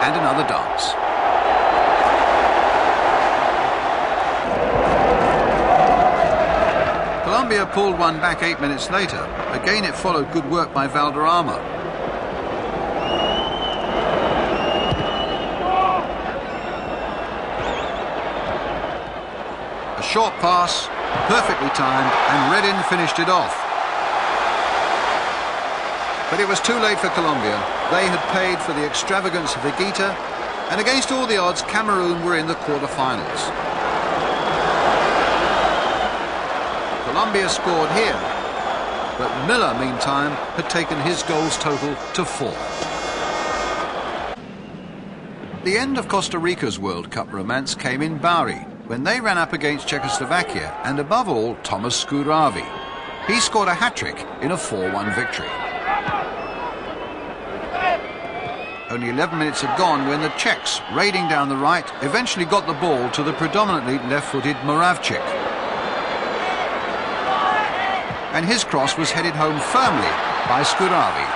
And another dance. Colombia pulled one back 8 minutes later. Again, it followed good work by Valderrama. A short pass, perfectly timed, and Redin finished it off. But it was too late for Colombia. They had paid for the extravagance of Higuita, and against all the odds, Cameroon were in the quarter-finals. Colombia scored here, but Miller, meantime, had taken his goals total to 4. The end of Costa Rica's World Cup romance came in Bari, when they ran up against Czechoslovakia, and above all, Thomas Skuravi. He scored a hat-trick in a 4-1 victory. Only 11 minutes had gone when the Czechs, raiding down the right, eventually got the ball to the predominantly left-footed Moravcik. And his cross was headed home firmly by Skuravi.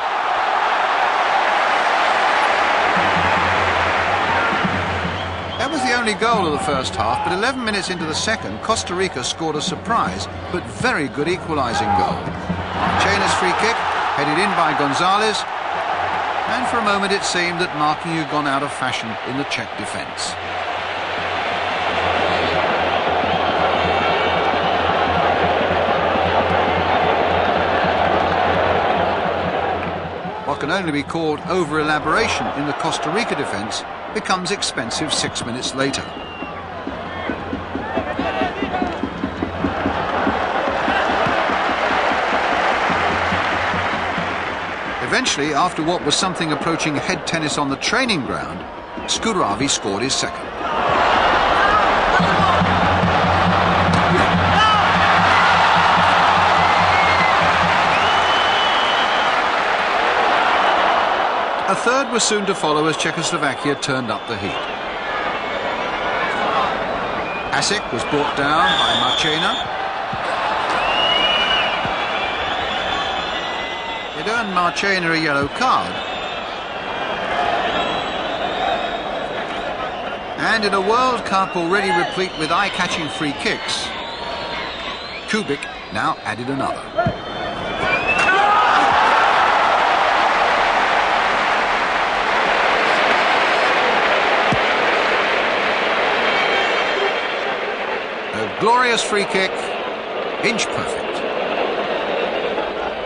That was the only goal of the first half, but 11 minutes into the second, Costa Rica scored a surprise but very good equalising goal. Marchena's free kick, headed in by Gonzalez, and for a moment it seemed that marking had gone out of fashion in the Czech defence. What can only be called over-elaboration in the Costa Rica defence becomes expensive 6 minutes later. Eventually, after what was something approaching head tennis on the training ground, Skuravi scored his second. A third was soon to follow as Czechoslovakia turned up the heat. Asik was brought down by Marchena. It earned Marchena a yellow card. And in a World Cup already replete with eye-catching free kicks, Kubik now added another. A glorious free kick, inch perfect.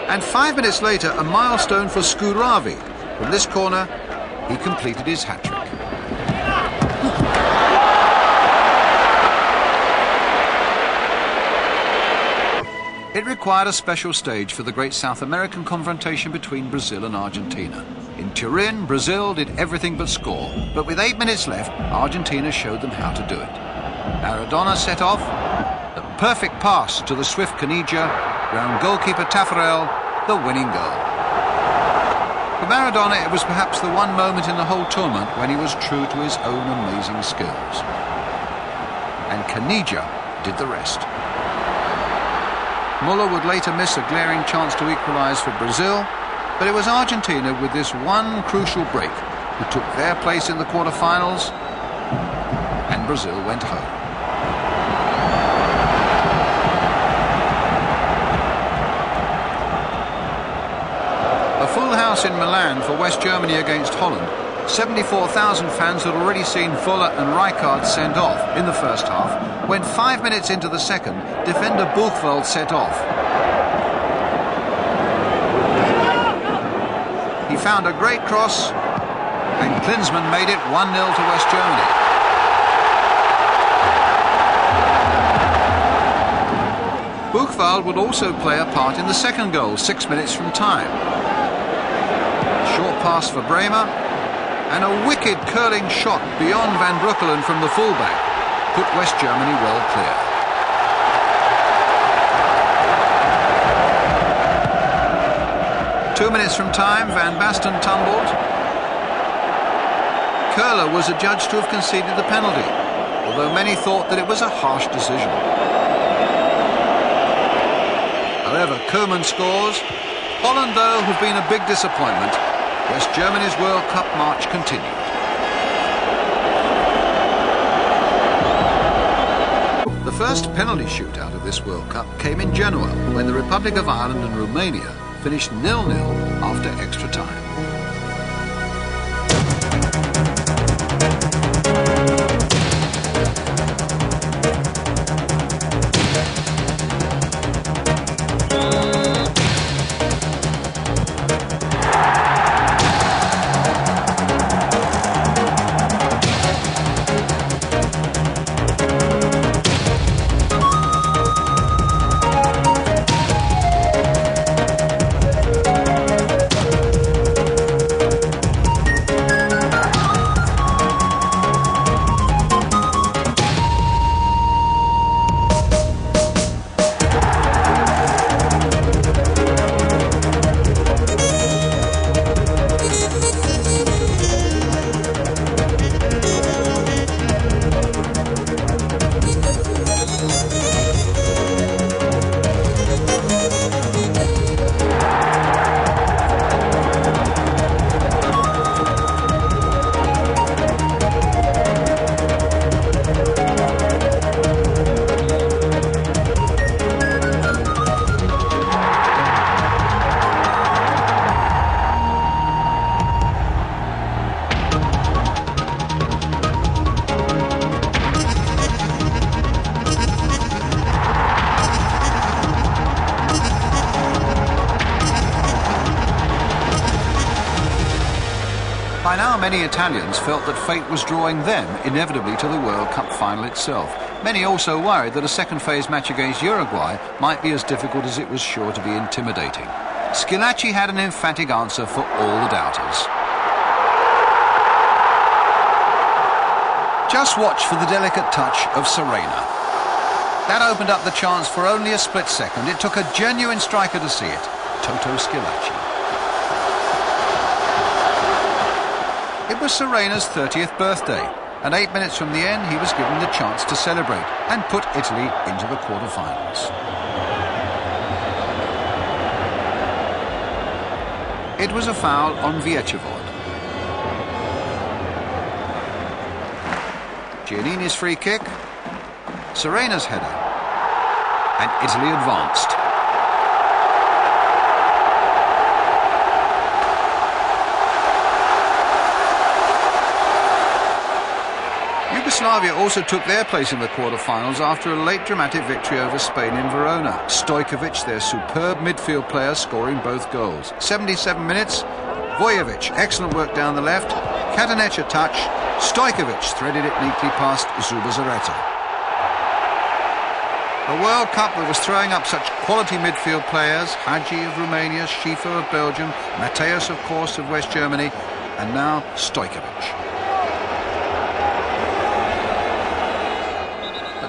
And 5 minutes later, a milestone for Skuravi. From this corner, he completed his hat-trick. It required a special stage for the great South American confrontation between Brazil and Argentina. In Turin, Brazil did everything but score, but with 8 minutes left, Argentina showed them how to do it. Maradona set off, the perfect pass to the swift Caniggia, round goalkeeper Taffarel, the winning goal. For Maradona, it was perhaps the one moment in the whole tournament when he was true to his own amazing skills. And Caniggia did the rest. Muller would later miss a glaring chance to equalise for Brazil, but it was Argentina with this one crucial break who took their place in the quarter-finals, and Brazil went home. A full house in Milan for West Germany against Holland. 74,000 fans had already seen Voller and Rijkaard sent off in the first half, when 5 minutes into the second, defender Buchwald set off. He found a great cross, and Klinsmann made it 1-0 to West Germany. Buchwald would also play a part in the second goal, 6 minutes from time. A short pass for Bremer, and a wicked curling shot beyond Van Breukelen from the fullback put West Germany well clear. Two minutes from time, Van Basten tumbled. Köhler was adjudged to have conceded the penalty, although many thought that it was a harsh decision. However, Koeman scores. Holland, though, have been a big disappointment. West Germany's World Cup march continued. first penalty shootout of this World Cup came in Genoa when the Republic of Ireland and Romania finished 0-0 after extra time. By now, many Italians felt that fate was drawing them inevitably to the World Cup final itself. Many also worried that a second phase match against Uruguay might be as difficult as it was sure to be intimidating. Schillaci had an emphatic answer for all the doubters. Just watch for the delicate touch of Serena. That opened up the chance for only a split second. It took a genuine striker to see it, Toto Schillaci. It was Serena's 30th birthday, and 8 minutes from the end he was given the chance to celebrate and put Italy into the quarter-finals. It was a foul on Viechevod. Giannini's free kick, Serena's header, and Italy advanced. Yugoslavia also took their place in the quarter-finals after a late dramatic victory over Spain in Verona. Stojkovic, their superb midfield player, scoring both goals. 77 minutes, Vojevic, excellent work down the left, Katanec a touch, Stojkovic threaded it neatly past Zubizarreta. A World Cup that was throwing up such quality midfield players, Hagi of Romania, Schiffer of Belgium, Mateus, of course, of West Germany, and now Stojkovic.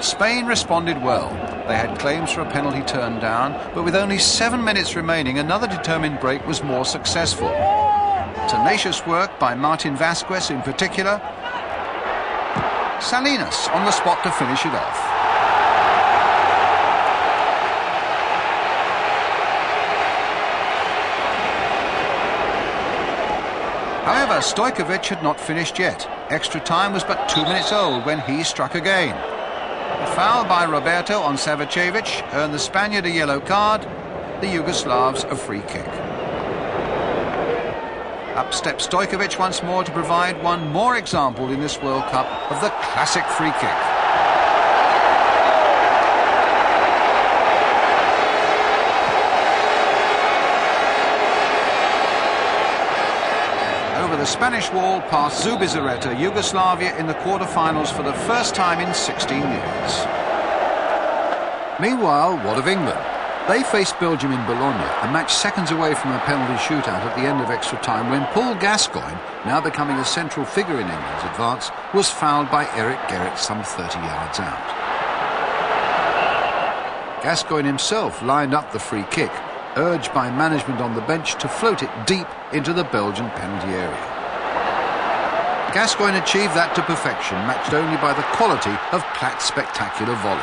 Spain responded well. They had claims for a penalty turned down, but with only 7 minutes remaining, another determined break was more successful. Tenacious work by Martin Vasquez in particular. Salinas on the spot to finish it off. However, Stojkovic had not finished yet. Extra time was but 2 minutes old when he struck again. A foul by Roberto on Savicevic earned the Spaniard a yellow card, the Yugoslavs a free kick. Up steps Stojkovic once more to provide one more example in this World Cup of the classic free kick. Over the Spanish wall past Zubizarreta, Yugoslavia in the quarter-finals for the first time in 16 years. Meanwhile, what of England? They faced Belgium in Bologna, a match seconds away from a penalty shootout at the end of extra time when Paul Gascoigne, now becoming a central figure in England's advance, was fouled by Eric Gerrit some 30 yards out. Gascoigne himself lined up the free kick, urged by management on the bench to float it deep into the Belgian penalty area. Gascoigne achieved that to perfection, matched only by the quality of Platt's spectacular volley.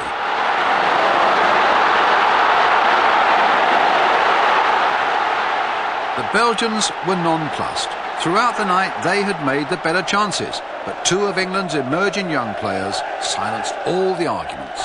The Belgians were nonplussed. Throughout the night they had made the better chances, but two of England's emerging young players silenced all the arguments.